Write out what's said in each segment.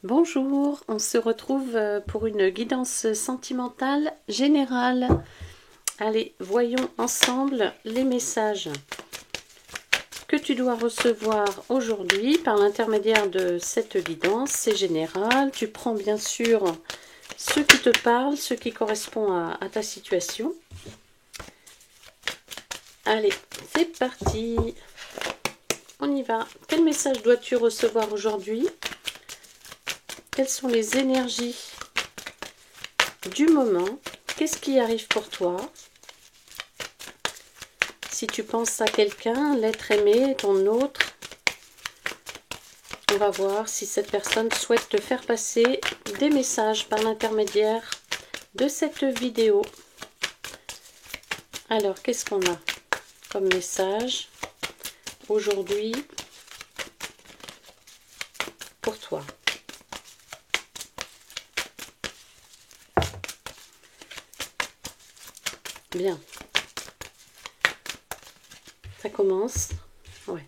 Bonjour, on se retrouve pour une guidance sentimentale générale. Allez, voyons ensemble les messages que tu dois recevoir aujourd'hui par l'intermédiaire de cette guidance. C'est général, tu prends bien sûr ce qui te parle, ce qui correspond à ta situation. Allez, c'est parti. On y va. Quel message dois-tu recevoir aujourd'hui ? Quelles sont les énergies du moment? Qu'est-ce qui arrive pour toi? Si tu penses à quelqu'un, l'être aimé, ton autre, on va voir si cette personne souhaite te faire passer des messages par l'intermédiaire de cette vidéo. Alors, qu'est-ce qu'on a comme message aujourd'hui pour toi? Bien. Ça commence. Ouais.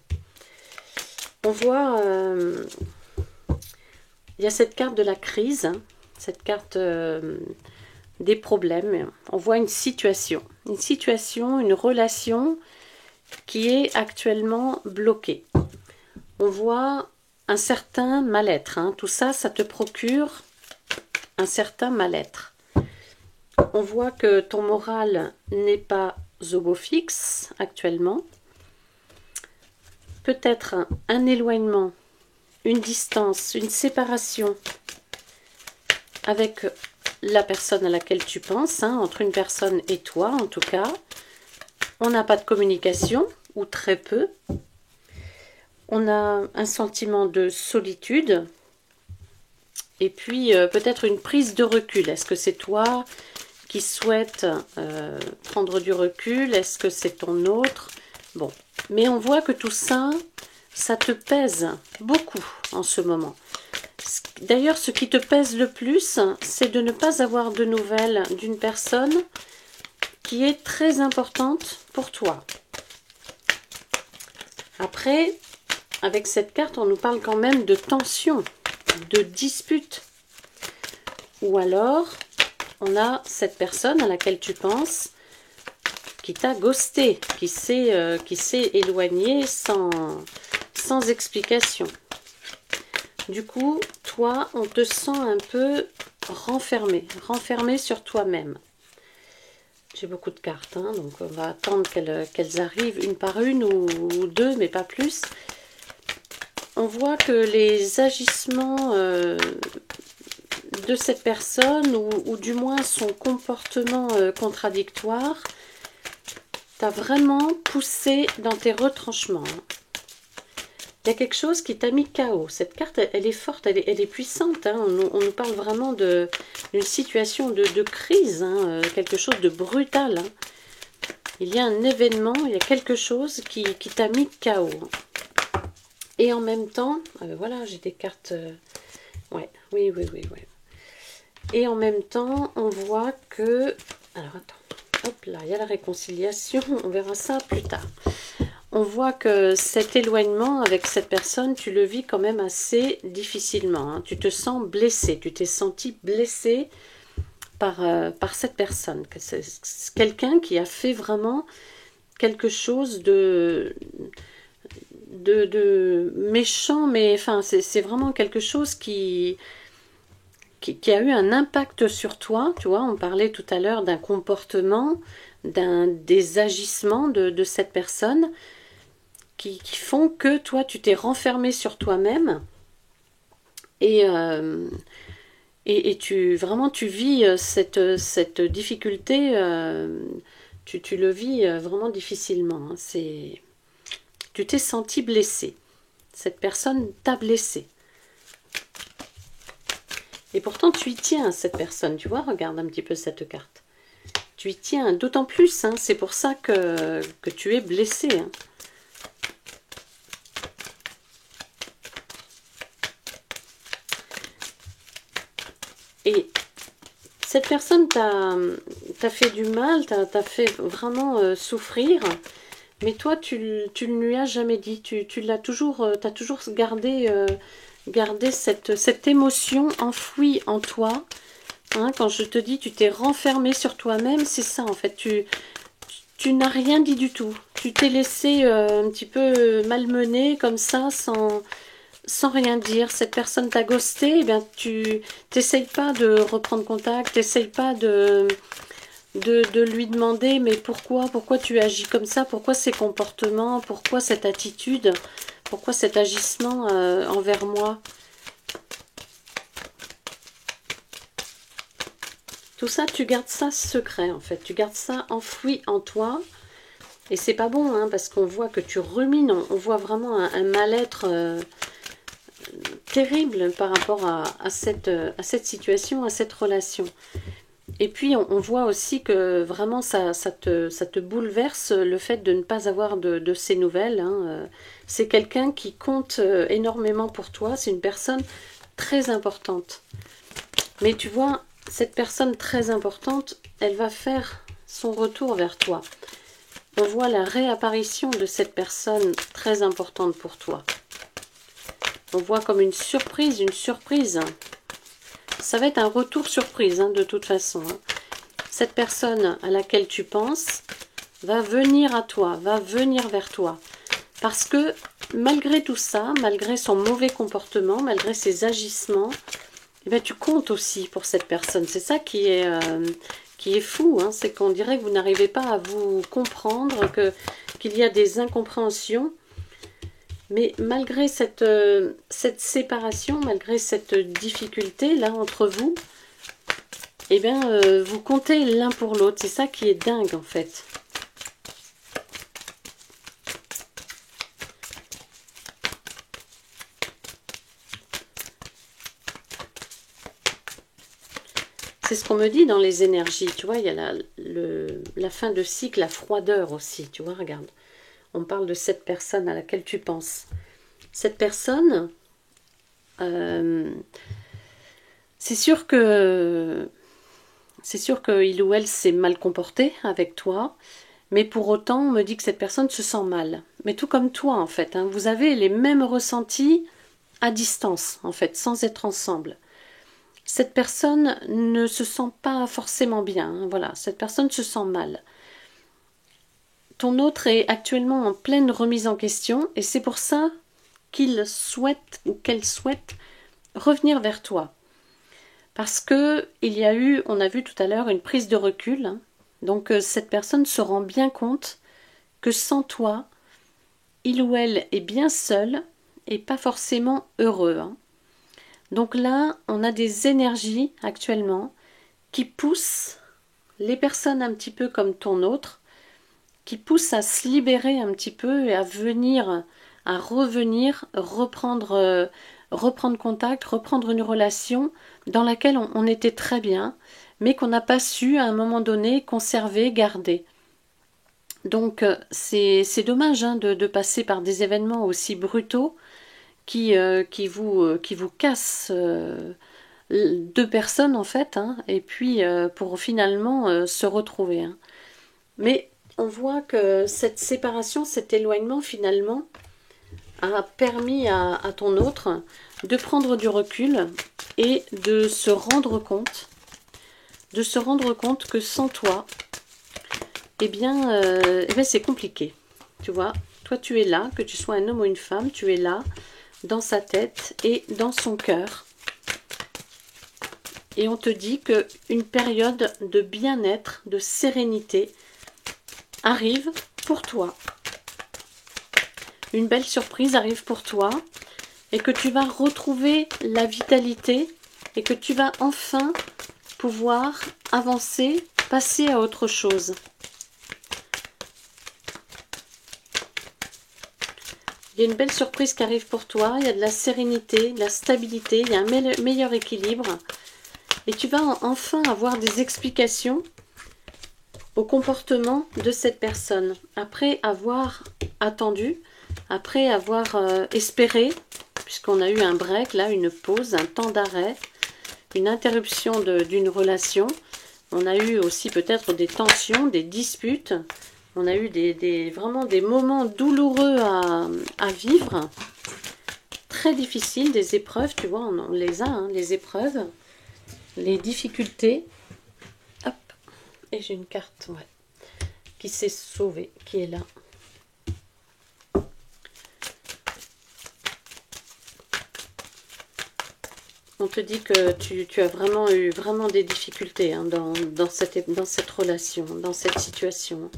On voit, il y a cette carte de la crise, hein, cette carte des problèmes. On voit une situation, une relation qui est actuellement bloquée. On voit un certain mal-être. Hein. Tout ça, ça te procure un certain mal-être. On voit que ton moral n'est pas au beau fixe actuellement. Peut-être un éloignement, une distance, une séparation avec la personne à laquelle tu penses, hein, entre une personne et toi en tout cas. On n'a pas de communication, ou très peu. On a un sentiment de solitude. Et puis peut-être une prise de recul. Est-ce que c'est toi qui souhaite prendre du recul? Est-ce que c'est ton autre? Bon, mais on voit que tout ça, ça te pèse beaucoup en ce moment. D'ailleurs, ce qui te pèse le plus, c'est de ne pas avoir de nouvelles d'une personne qui est très importante pour toi. Après, avec cette carte, on nous parle quand même de tension, de dispute. Ou alors, on a cette personne à laquelle tu penses qui t'a ghosté, qui s'est éloigné sans explication. Du coup, toi, on te sent un peu renfermé sur toi-même. J'ai beaucoup de cartes, hein, donc on va attendre qu'elles arrivent une par une ou deux, mais pas plus. On voit que les agissements de cette personne, ou du moins son comportement contradictoire, t'a vraiment poussé dans tes retranchements. Il y a quelque chose qui t'a mis KO. Cette carte, elle est forte, elle est puissante. Hein. On nous parle vraiment d'une situation de crise, hein, quelque chose de brutal. Hein. Il y a un événement, il y a quelque chose qui t'a mis KO. Et en même temps, voilà, j'ai des cartes... ouais, oui. Et en même temps, on voit que... Alors, attends. Hop là, il y a la réconciliation. On verra ça plus tard. On voit que cet éloignement avec cette personne, tu le vis quand même assez difficilement. Hein. Tu te sens blessé. Tu t'es senti blessé par cette personne. C'est quelqu'un qui a fait vraiment quelque chose de méchant, mais enfin, c'est vraiment quelque chose qui a eu un impact sur toi. Tu vois, on parlait tout à l'heure d'un comportement, des agissements de cette personne qui font que toi, tu t'es renfermé sur toi-même et vraiment, tu vis cette difficulté, tu le vis vraiment difficilement. Hein. Tu t'es senti blessé. Cette personne t'a blessé. Et pourtant, tu y tiens, cette personne. Tu vois, regarde un petit peu cette carte. Tu y tiens, d'autant plus. Hein, c'est pour ça que tu es blessé. Hein. Et cette personne t'a fait du mal, t'a fait vraiment souffrir. Mais toi, tu ne lui as jamais dit. Tu l'as toujours, t'as toujours gardé garder cette émotion enfouie en toi. Hein, quand je te dis tu t'es renfermé sur toi-même, c'est ça en fait. Tu n'as rien dit du tout. Tu t'es laissé un petit peu malmener comme ça, sans rien dire. Cette personne t'a ghosté, eh bien tu n'essayes pas de reprendre contact, tu n'essayes pas de lui demander mais pourquoi tu agis comme ça, pourquoi ces comportements, pourquoi cette attitude, pourquoi cet agissement envers moi. Tout ça, tu gardes ça secret en fait, tu gardes ça enfoui en toi. Et c'est pas bon, hein, parce qu'on voit que tu rumines, on voit vraiment un mal-être terrible par rapport à cette situation, à cette relation. Et puis on voit aussi que vraiment ça te bouleverse le fait de ne pas avoir de ces nouvelles. Hein. C'est quelqu'un qui compte énormément pour toi, c'est une personne très importante. Mais tu vois, cette personne très importante, elle va faire son retour vers toi. On voit la réapparition de cette personne très importante pour toi. On voit comme une surprise, Ça va être un retour surprise, hein, de toute façon. Hein. Cette personne à laquelle tu penses va venir à toi, va venir vers toi. Parce que malgré tout ça, malgré son mauvais comportement, malgré ses agissements, eh bien, tu comptes aussi pour cette personne. C'est ça qui est fou. Hein. C'est qu'on dirait que vous n'arrivez pas à vous comprendre, qu'il y a des incompréhensions. Mais malgré cette séparation, malgré cette difficulté là entre vous, eh bien, vous comptez l'un pour l'autre. C'est ça qui est dingue en fait. C'est ce qu'on me dit dans les énergies. Tu vois, il y a la fin de cycle, la froideur aussi. Tu vois, regarde. On parle de cette personne à laquelle tu penses. Cette personne, c'est sûr qu'il ou elle s'est mal comporté avec toi, mais pour autant, on me dit que cette personne se sent mal. Mais tout comme toi, en fait. Hein, vous avez les mêmes ressentis à distance, en fait, sans être ensemble. Cette personne ne se sent pas forcément bien. Hein, voilà, cette personne se sent mal. Ton autre est actuellement en pleine remise en question et c'est pour ça qu'il souhaite ou qu'elle souhaite revenir vers toi. Parce que il y a eu, on a vu tout à l'heure, une prise de recul. Hein. Donc cette personne se rend bien compte que sans toi, il ou elle est bien seul et pas forcément heureux. Hein. Donc là, on a des énergies actuellement qui poussent les personnes un petit peu comme ton autre, qui pousse à se libérer un petit peu et à venir, à revenir, reprendre contact, reprendre une relation dans laquelle on était très bien, mais qu'on n'a pas su à un moment donné conserver, garder. Donc c'est dommage hein, de passer par des événements aussi brutaux qui vous cassent deux personnes en fait, hein, et puis pour finalement se retrouver. Hein. Mais on voit que cette séparation, cet éloignement finalement a permis à ton autre de prendre du recul et de se rendre compte que sans toi, eh bien c'est compliqué. Tu vois, toi tu es là, que tu sois un homme ou une femme, tu es là dans sa tête et dans son cœur. Et on te dit qu'une période de bien-être, de sérénité arrive pour toi. Une belle surprise arrive pour toi et que tu vas retrouver la vitalité et que tu vas enfin pouvoir avancer, passer à autre chose. Il y a une belle surprise qui arrive pour toi, il y a de la sérénité, de la stabilité, il y a un meilleur équilibre et tu vas enfin avoir des explications au comportement de cette personne. Après avoir attendu, après avoir espéré, puisqu'on a eu un break, là, une pause, un temps d'arrêt, une interruption d'une relation. On a eu aussi peut-être des tensions, des disputes. On a eu vraiment des moments douloureux à vivre. très difficiles, des épreuves, tu vois, on les a, hein, les épreuves, les difficultés. Hop, et j'ai une carte, ouais, qui s'est sauvée, qui est là. On te dit que tu as vraiment eu des difficultés hein, dans cette relation, dans cette situation.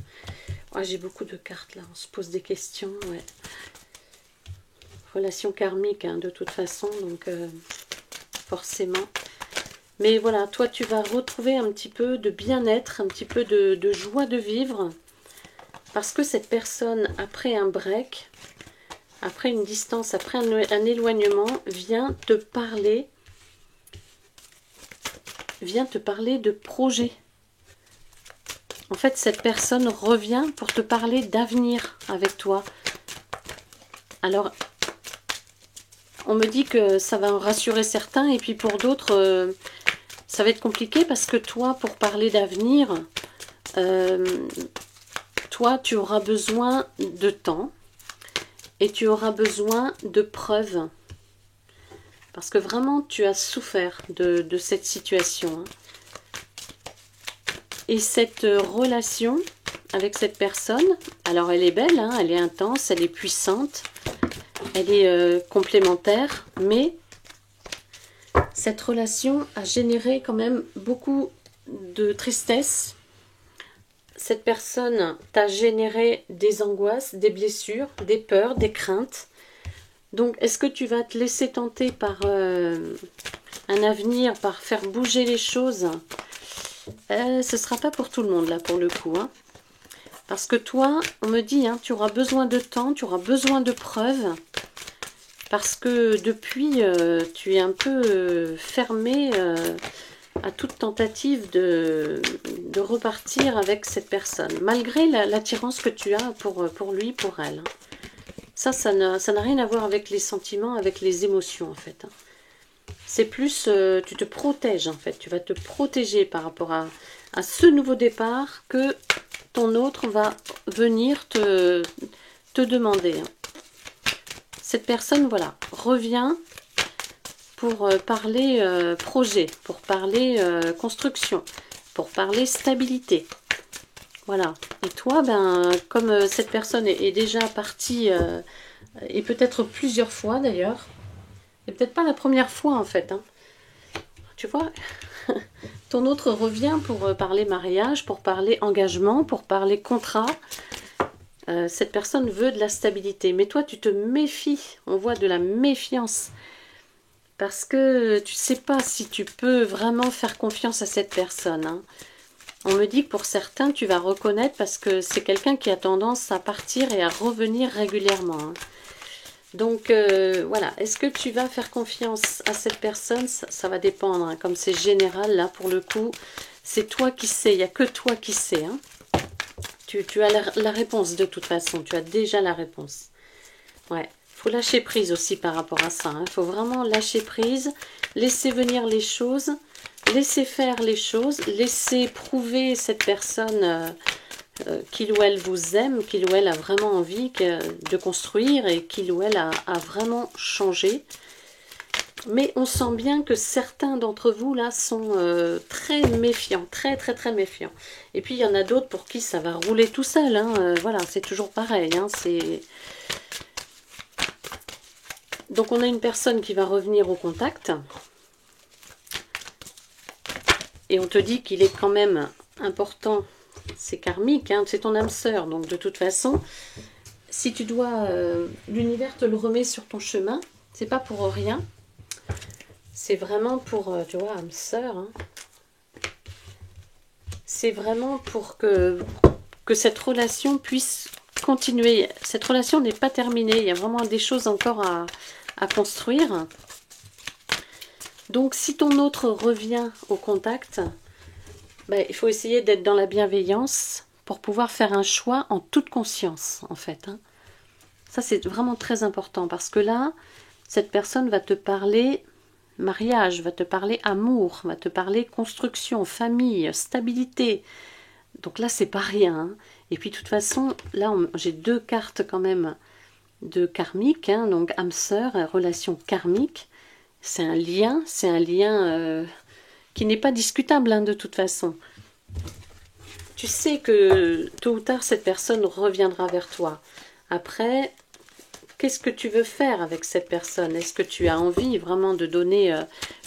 Oh, j'ai beaucoup de cartes là, on se pose des questions. Ouais. Relation karmique hein, de toute façon, donc forcément. Mais voilà, toi tu vas retrouver un petit peu de bien-être, un petit peu de joie de vivre. Parce que cette personne, après un break, après une distance, après un éloignement, vient te parler de projet. En fait, cette personne revient pour te parler d'avenir avec toi. Alors, on me dit que ça va en rassurer certains, et puis pour d'autres, ça va être compliqué parce que toi, pour parler d'avenir, toi, tu auras besoin de temps et tu auras besoin de preuves. Parce que vraiment, tu as souffert de cette situation. Et cette relation avec cette personne, alors elle est belle, hein, elle est intense, elle est puissante, elle est complémentaire, mais cette relation a généré quand même beaucoup de tristesse. Cette personne t'a généré des angoisses, des blessures, des peurs, des craintes. Donc, est-ce que tu vas te laisser tenter par un avenir, par faire bouger les choses? Ce ne sera pas pour tout le monde, là, pour le coup. Hein. Parce que toi, on me dit, hein, tu auras besoin de temps, tu auras besoin de preuves. Parce que depuis, tu es un peu fermé à toute tentative de repartir avec cette personne. Malgré l'attirance que tu as pour lui, pour elle. Hein. Ça n'a rien à voir avec les sentiments, avec les émotions en fait. C'est plus, tu te protèges en fait. Tu vas te protéger par rapport à ce nouveau départ que ton autre va venir te demander. Cette personne, voilà, revient pour parler projet, pour parler construction, pour parler stabilité. Voilà. Et toi, ben, comme cette personne est déjà partie, et peut-être plusieurs fois d'ailleurs, et peut-être pas la première fois en fait, hein. Tu vois, ton autre revient pour parler mariage, pour parler engagement, pour parler contrat. Cette personne veut de la stabilité, mais toi tu te méfies, on voit de la méfiance. Parce que tu ne sais pas si tu peux vraiment faire confiance à cette personne, hein. On me dit que pour certains, tu vas reconnaître parce que c'est quelqu'un qui a tendance à partir et à revenir régulièrement. Hein. Donc, voilà. Est-ce que tu vas faire confiance à cette personne? Ça va dépendre. Hein. Comme c'est général, là, pour le coup, c'est toi qui sais. Il n'y a que toi qui sais. Hein. Tu as la réponse de toute façon. Tu as déjà la réponse. Ouais. Il faut lâcher prise aussi par rapport à ça. Il faut vraiment lâcher prise. Laisser venir les choses. Laissez faire les choses, laissez prouver cette personne qu'il ou elle vous aime, qu'il ou elle a vraiment envie de construire et qu'il ou elle a vraiment changé. Mais on sent bien que certains d'entre vous là sont très méfiants, très méfiants. Et puis il y en a d'autres pour qui ça va rouler tout seul. Hein, voilà, c'est toujours pareil. Hein, donc on a une personne qui va revenir au contact. Et on te dit qu'il est quand même important, c'est karmique, hein, c'est ton âme sœur. Donc de toute façon, si tu dois, l'univers te le remet sur ton chemin, c'est pas pour rien. C'est vraiment pour, tu vois, âme sœur. Hein, c'est vraiment pour que cette relation puisse continuer. Cette relation n'est pas terminée, il y a vraiment des choses encore à construire. Donc, si ton autre revient au contact, ben, il faut essayer d'être dans la bienveillance pour pouvoir faire un choix en toute conscience, en fait. Hein. Ça, c'est vraiment très important parce que là, cette personne va te parler mariage, va te parler amour, va te parler construction, famille, stabilité. Donc là, c'est pas rien. Hein. Et puis, de toute façon, là, j'ai deux cartes quand même de karmique, hein, donc âme sœur, relation karmique. C'est un lien qui n'est pas discutable hein, de toute façon. Tu sais que tôt ou tard, cette personne reviendra vers toi. Après, qu'est-ce que tu veux faire avec cette personne? Est-ce que tu as envie vraiment de donner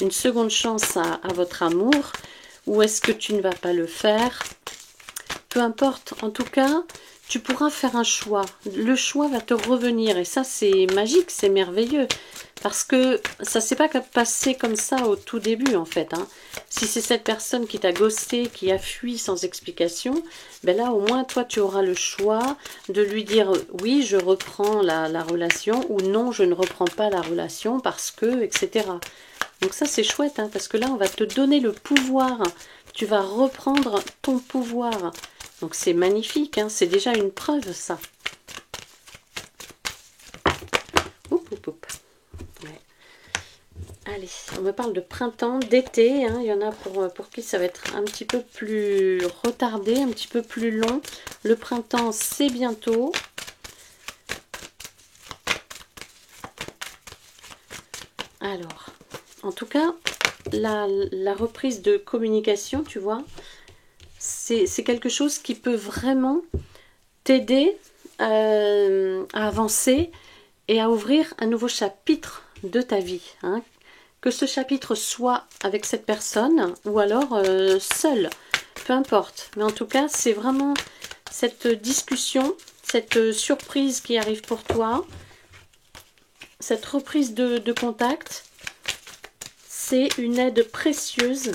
une seconde chance à votre amour? Ou est-ce que tu ne vas pas le faire? Peu importe, en tout cas, tu pourras faire un choix. Le choix va te revenir et ça c'est magique, c'est merveilleux. Parce que ça ne s'est pas passé comme ça au tout début en fait. Hein. Si c'est cette personne qui t'a ghosté, qui a fui sans explication, ben là au moins toi tu auras le choix de lui dire oui je reprends la relation ou non je ne reprends pas la relation parce que, etc. Donc ça c'est chouette hein, parce que là on va te donner le pouvoir. Tu vas reprendre ton pouvoir. Donc c'est magnifique, hein, c'est déjà une preuve ça. Oup, oup, oup. Ouais. Allez, on me parle de printemps, d'été, hein, il y en a pour qui ça va être un petit peu plus retardé, un petit peu plus long. Le printemps c'est bientôt. Alors, en tout cas, la reprise de communication, tu vois, c'est quelque chose qui peut vraiment t'aider à avancer et à ouvrir un nouveau chapitre de ta vie. Hein. Que ce chapitre soit avec cette personne ou alors seul, peu importe. Mais en tout cas, c'est vraiment cette discussion, cette surprise qui arrive pour toi, cette reprise de contact, c'est une aide précieuse.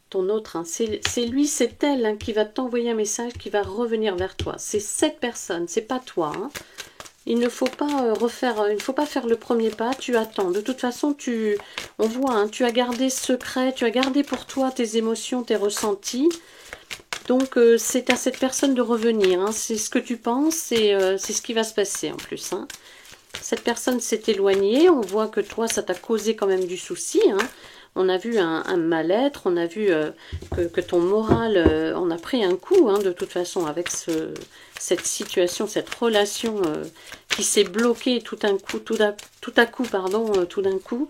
Ton autre, hein, c'est lui, c'est elle hein, qui va t'envoyer un message, qui va revenir vers toi. C'est cette personne, c'est pas toi. Hein. Il ne faut pas il ne faut pas faire le premier pas, tu attends. De toute façon, on voit, hein, tu as gardé secret, tu as gardé pour toi tes émotions, tes ressentis. Donc, c'est à cette personne de revenir. Hein. C'est ce que tu penses et c'est ce qui va se passer en plus. Hein. Cette personne s'est éloignée, on voit que toi, ça t'a causé quand même du souci. Hein. On a vu un mal-être, on a vu que ton moral en a pris un coup, hein, de toute façon, avec cette situation, cette relation qui s'est bloquée tout d'un coup, tout d'un coup.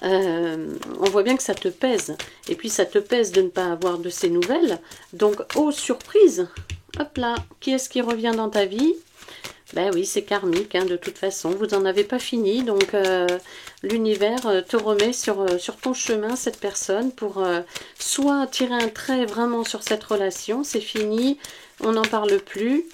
On voit bien que ça te pèse. Et puis, ça te pèse de ne pas avoir de ces nouvelles. Donc, oh, surprise! Hop là, qui est-ce qui revient dans ta vie? Ben oui, c'est karmique, hein, de toute façon. Vous n'en avez pas fini, donc l'univers te remet sur ton chemin cette personne pour soit tirer un trait vraiment sur cette relation, c'est fini, on n'en parle plus.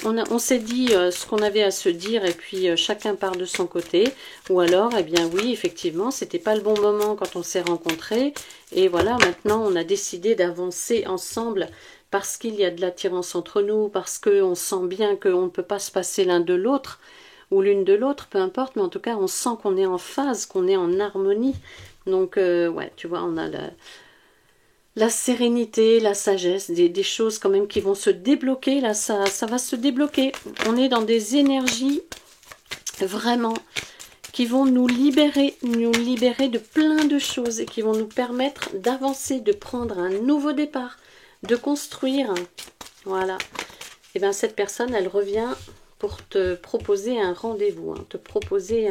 On s'est dit ce qu'on avait à se dire et puis chacun part de son côté. Ou alors, eh bien oui, effectivement, c'était pas le bon moment quand on s'est rencontrés. Et voilà, maintenant, on a décidé d'avancer ensemble parce qu'il y a de l'attirance entre nous, parce qu'on sent bien qu'on ne peut pas se passer l'un de l'autre, ou l'une de l'autre, peu importe, mais en tout cas, on sent qu'on est en phase, qu'on est en harmonie. Donc, ouais, tu vois, on a la sérénité, la sagesse, des choses quand même qui vont se débloquer. Là, ça va se débloquer. On est dans des énergies vraiment qui vont nous libérer de plein de choses et qui vont nous permettre d'avancer, de prendre un nouveau départ, de construire. Voilà. Et bien cette personne, elle revient pour te proposer un rendez-vous, hein, te proposer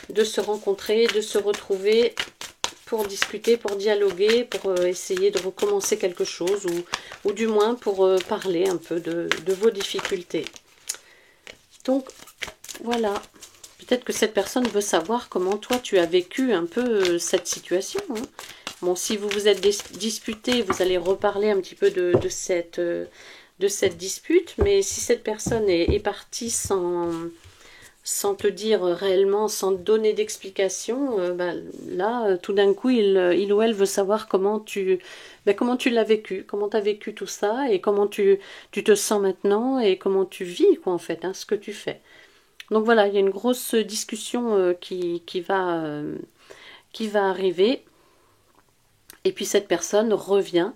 de se rencontrer, de se retrouver pour discuter, pour dialoguer, pour essayer de recommencer quelque chose ou du moins pour parler un peu de vos difficultés. Donc voilà, peut-être que cette personne veut savoir comment toi tu as vécu un peu cette situation. Hein. Bon, si vous vous êtes disputé, vous allez reparler un petit peu de cette dispute, mais si cette personne est partie sans te dire réellement, sans te donner d'explication, là, tout d'un coup, il ou elle veut savoir comment tu l'as vécu, comment tu as vécu tout ça, et comment tu te sens maintenant, et comment tu vis, quoi, en fait, hein, ce que tu fais. Donc voilà, il y a une grosse discussion qui va arriver, et puis cette personne revient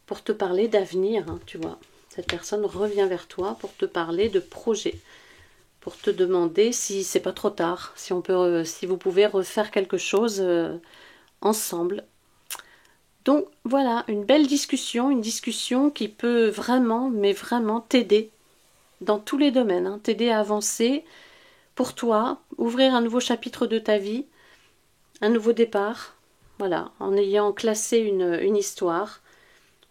pour te parler d'avenir, hein, tu vois. Cette personne revient vers toi pour te parler de projet, pour te demander si c'est pas trop tard, si vous pouvez refaire quelque chose ensemble. Donc voilà, une belle discussion, une discussion qui peut vraiment, mais vraiment t'aider dans tous les domaines, hein, t'aider à avancer pour toi, ouvrir un nouveau chapitre de ta vie, un nouveau départ, voilà, en ayant classé une histoire,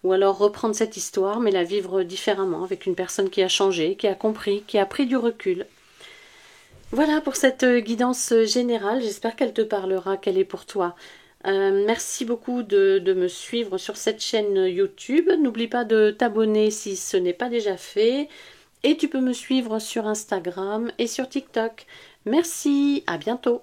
ou alors reprendre cette histoire, mais la vivre différemment, avec une personne qui a changé, qui a compris, qui a pris du recul. Voilà pour cette guidance générale, j'espère qu'elle te parlera, qu'elle est pour toi. Merci beaucoup de me suivre sur cette chaîne YouTube. N'oublie pas de t'abonner si ce n'est pas déjà fait. Et tu peux me suivre sur Instagram et sur TikTok. Merci, à bientôt.